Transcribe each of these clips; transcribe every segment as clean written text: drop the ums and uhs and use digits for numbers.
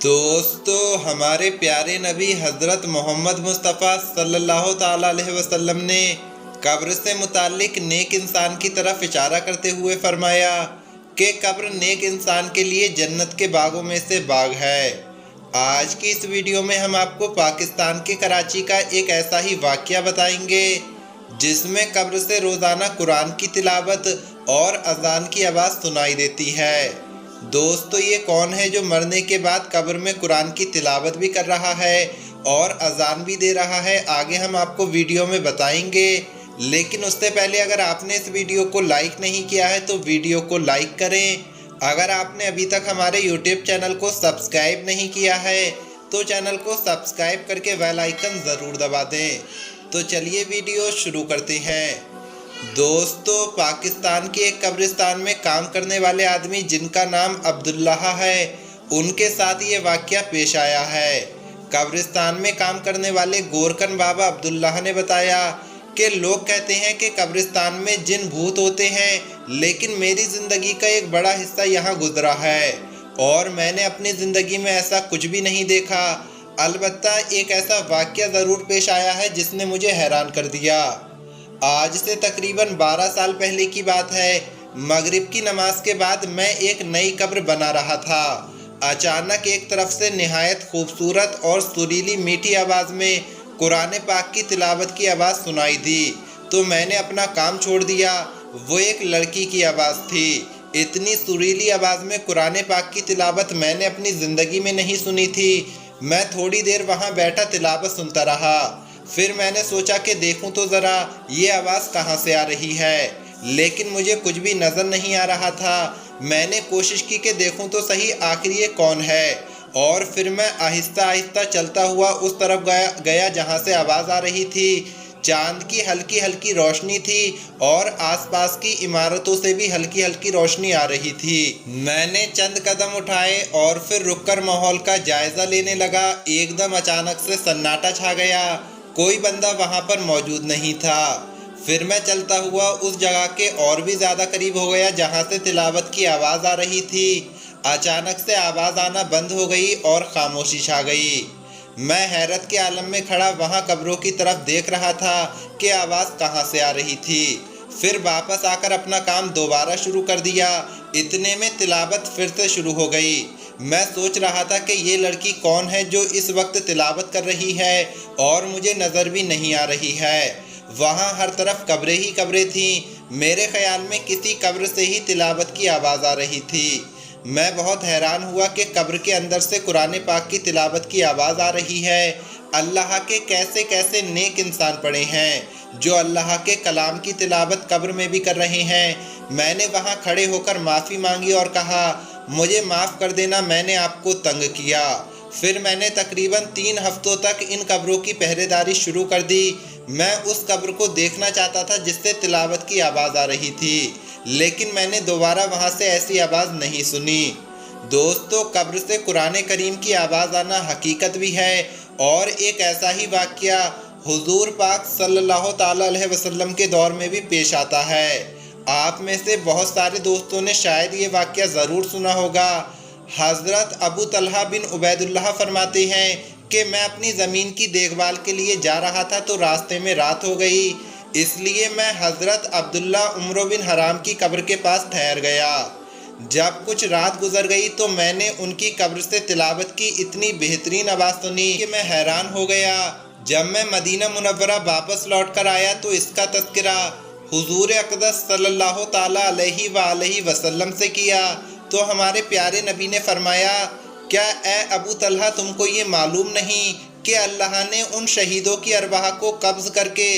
दोस्तों, हमारे प्यारे नबी हज़रत मोहम्मद मुस्तफ़ा सल्लल्लाहु ताला अलैहि वसल्लम ने कब्र से मुताल्लिक नेक इंसान की तरफ इशारा करते हुए फरमाया कि कब्र नेक इंसान के लिए जन्नत के बागों में से बाग है। आज की इस वीडियो में हम आपको पाकिस्तान के कराची का एक ऐसा ही वाक़या बताएंगे जिसमें कब्र से रोज़ाना कुरान की तिलावत और अज़ान की आवाज़ सुनाई देती है। दोस्तों, ये कौन है जो मरने के बाद कब्र में कुरान की तिलावत भी कर रहा है और अज़ान भी दे रहा है? आगे हम आपको वीडियो में बताएंगे, लेकिन उससे पहले अगर आपने इस वीडियो को लाइक नहीं किया है तो वीडियो को लाइक करें। अगर आपने अभी तक हमारे यूट्यूब चैनल को सब्सक्राइब नहीं किया है तो चैनल को सब्सक्राइब करके बेल आइकन ज़रूर दबा दें। तो चलिए वीडियो शुरू करते हैं। दोस्तों, पाकिस्तान के एक कब्रिस्तान में काम करने वाले आदमी जिनका नाम अब्दुल्लाह है, उनके साथ ये वाक़या पेश आया है। कब्रिस्तान में काम करने वाले गोरकन बाबा अब्दुल्लाह ने बताया कि लोग कहते हैं कि कब्रिस्तान में जिन भूत होते हैं, लेकिन मेरी ज़िंदगी का एक बड़ा हिस्सा यहाँ गुजरा है और मैंने अपनी ज़िंदगी में ऐसा कुछ भी नहीं देखा। अलबत्ता एक ऐसा वाक़या ज़रूर पेश आया है जिसने मुझे हैरान कर दिया। आज से तकरीबन 12 साल पहले की बात है। मगरिब की नमाज के बाद मैं एक नई कब्र बना रहा था। अचानक एक तरफ से निहायत खूबसूरत और सुरीली मीठी आवाज़ में कुरान पाक की तिलावत की आवाज़ सुनाई दी तो मैंने अपना काम छोड़ दिया। वो एक लड़की की आवाज़ थी। इतनी सुरीली आवाज़ में कुरान पाक की तिलावत मैंने अपनी ज़िंदगी में नहीं सुनी थी। मैं थोड़ी देर वहाँ बैठा तिलावत सुनता रहा। फिर मैंने सोचा कि देखूं तो ज़रा ये आवाज़ कहाँ से आ रही है, लेकिन मुझे कुछ भी नज़र नहीं आ रहा था। मैंने कोशिश की कि देखूं तो सही आखिर ये कौन है, और फिर मैं आहिस्ता आहिस्ता चलता हुआ उस तरफ गया जहाँ से आवाज़ आ रही थी। चांद की हल्की हल्की रोशनी थी और आसपास की इमारतों से भी हल्की हल्की रोशनी आ रही थी। मैंने चंद कदम उठाए और फिर रुककर माहौल का जायज़ा लेने लगा। एकदम अचानक से सन्नाटा छा गया। कोई बंदा वहाँ पर मौजूद नहीं था। फिर मैं चलता हुआ उस जगह के और भी ज़्यादा करीब हो गया जहाँ से तिलावत की आवाज़ आ रही थी। अचानक से आवाज़ आना बंद हो गई और खामोशी छा गई। मैं हैरत के आलम में खड़ा वहाँ कब्रों की तरफ देख रहा था कि आवाज़ कहाँ से आ रही थी। फिर वापस आकर अपना काम दोबारा शुरू कर दिया। इतने में तिलावत फिर से शुरू हो गई। मैं सोच रहा था कि ये लड़की कौन है जो इस वक्त तिलावत कर रही है और मुझे नज़र भी नहीं आ रही है। वहाँ हर तरफ कब्रें ही कब्रें थीं। मेरे ख़्याल में किसी कब्र से ही तिलावत की आवाज़ आ रही थी। मैं बहुत हैरान हुआ कि कब्र के अंदर से कुरान पाक की तिलावत की आवाज़ आ रही है। अल्लाह के कैसे कैसे नेक इंसान पड़े हैं जो अल्लाह के कलाम की तिलावत कब्र में भी कर रहे हैं। मैंने वहाँ खड़े होकर माफ़ी मांगी और कहा, मुझे माफ़ कर देना, मैंने आपको तंग किया। फिर मैंने तकरीबन 3 हफ्तों तक इन कब्रों की पहरेदारी शुरू कर दी। मैं उस कब्र को देखना चाहता था जिससे तिलावत की आवाज़ आ रही थी, लेकिन मैंने दोबारा वहाँ से ऐसी आवाज़ नहीं सुनी। दोस्तों, कब्र से कुरान करीम की आवाज़ आना हकीकत भी है और एक ऐसा ही वाक़या हुज़ूर पाक सल्लल्लाहु ताला अलैहि वसल्लम के दौर में भी पेश आता है। आप में से बहुत सारे दोस्तों ने शायद ये वाक़या ज़रूर सुना होगा। हज़रत अबू तलहा बिन उबैदुल्लाह फरमाते हैं कि मैं अपनी ज़मीन की देखभाल के लिए जा रहा था तो रास्ते में रात हो गई, इसलिए मैं हज़रत अब्दुल्ला उमर बिन हराम की कब्र के पास ठहर गया। जब कुछ रात गुजर गई तो मैंने उनकी कब्र से तिलावत की इतनी बेहतरीन आवाज़ सुनी कि मैं हैरान हो गया। जब मैं मदीना मुनव्वरा वापस लौट कर आया तो इसका तज़किरा हुज़ूर अक़दस सल्लल्लाहु ताला अलैहि वसल्लम से किया तो हमारे प्यारे नबी ने फरमाया, क्या ए अबू तलहा तुमको ये मालूम नहीं कि अल्लाह ने उन शहीदों की अरवाह को कब्ज़ करके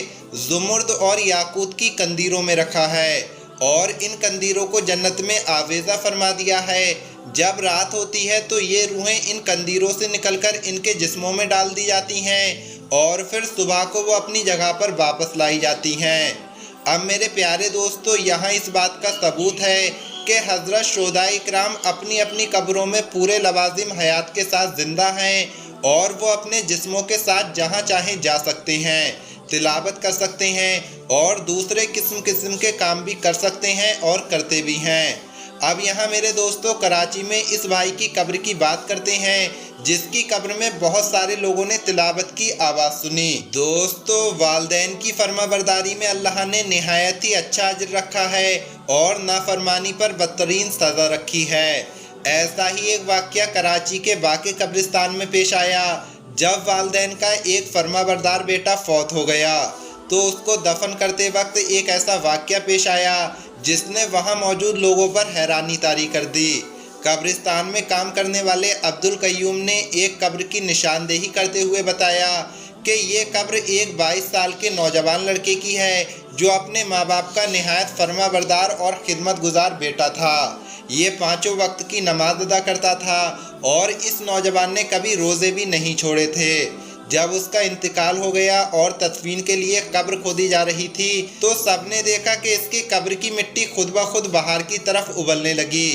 ज़ुमुर्द और याकूत की कंदीरों में रखा है और इन कंदीरों को जन्नत में आवेज़ा फरमा दिया है। जब रात होती है तो ये रूहें इन कंदीरों से निकलकर इनके जिस्मों में डाल दी जाती हैं और फिर सुबह को वो अपनी जगह पर वापस लाई जाती हैं। अब मेरे प्यारे दोस्तों, यहाँ इस बात का सबूत है कि हज़रत शुहदा इकराम अपनी अपनी कब्रों में पूरे लवाजिम हयात के साथ ज़िंदा हैं और वो अपने जिस्मों के साथ जहाँ चाहें जा सकते हैं, तिलावत कर सकते हैं और दूसरे किस्म किस्म के काम भी कर सकते हैं और करते भी हैं। अब यहाँ मेरे दोस्तों कराची में इस भाई की कब्र की बात करते हैं, जिसकी कब्र में बहुत सारे लोगों ने तिलावत की आवाज़ सुनी। दोस्तों, वालिदैन की फर्माबरदारी में अल्लाह ने निहायत ही अच्छा अजर रखा है और नाफरमानी पर बदतरीन सज़ा रखी है। ऐसा ही एक वाक़या कराची के बाकी कब्रिस्तान में पेश आया। जब वालिदैन का एक फर्माबरदार बेटा फौत हो गया तो उसको दफन करते वक्त एक ऐसा वाक़या पेश आया जिसने वहाँ मौजूद लोगों पर हैरानी तारी कर दी। कब्रिस्तान में काम करने वाले अब्दुल कय्यूम ने एक कब्र की निशानदेही करते हुए बताया कि ये कब्र एक 22 साल के नौजवान लड़के की है जो अपने माँ बाप का निहायत फर्माबरदार और खिदमतगुजार बेटा था। ये 5 वक्त की नमाज अदा करता था और इस नौजवान ने कभी रोज़े भी नहीं छोड़े थे। जब उसका इंतकाल हो गया और तदफीन के लिए कब्र खोदी जा रही थी तो सबने देखा कि इसकी कब्र की मिट्टी खुद ब खुद बाहर की तरफ उबलने लगी।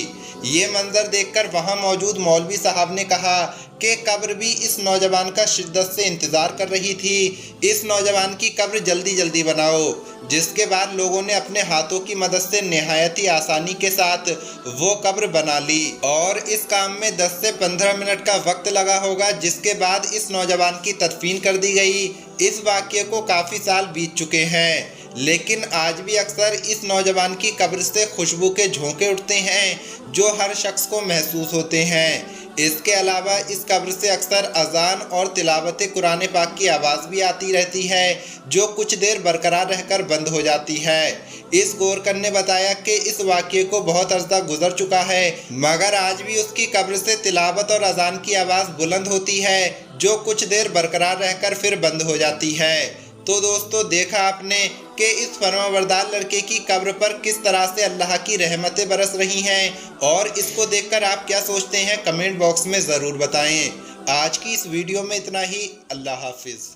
ये मंजर देखकर वहाँ मौजूद मौलवी साहब ने कहा कि कब्र भी इस नौजवान का शिद्दत से इंतज़ार कर रही थी, इस नौजवान की कब्र जल्दी जल्दी बनाओ। जिसके बाद लोगों ने अपने हाथों की मदद से निहायत ही आसानी के साथ वो कब्र बना ली और इस काम में 10 से 15 मिनट का वक्त लगा होगा, जिसके बाद इस नौजवान की तदफीन कर दी गई। इस वाक़ये को काफ़ी साल बीत चुके हैं, लेकिन आज भी अक्सर इस नौजवान की कब्र से खुशबू के झोंके उठते हैं जो हर शख्स को महसूस होते हैं। इसके अलावा इस कब्र से अक्सर अजान और तिलावत कुरान पाक की आवाज़ भी आती रहती है जो कुछ देर बरकरार रहकर बंद हो जाती है। इस गोरकर ने बताया कि इस वाक़ये को बहुत अर्सा गुजर चुका है मगर आज भी उसकी कब्र से तिलावत और अजान की आवाज़ बुलंद होती है जो कुछ देर बरकरार रहकर फिर बंद हो जाती है। तो दोस्तों, देखा आपने कि इस फर्माबरदार लड़के की कब्र पर किस तरह से अल्लाह की रहमतें बरस रही हैं और इसको देखकर आप क्या सोचते हैं कमेंट बॉक्स में ज़रूर बताएं। आज की इस वीडियो में इतना ही। अल्लाह हाफिज़।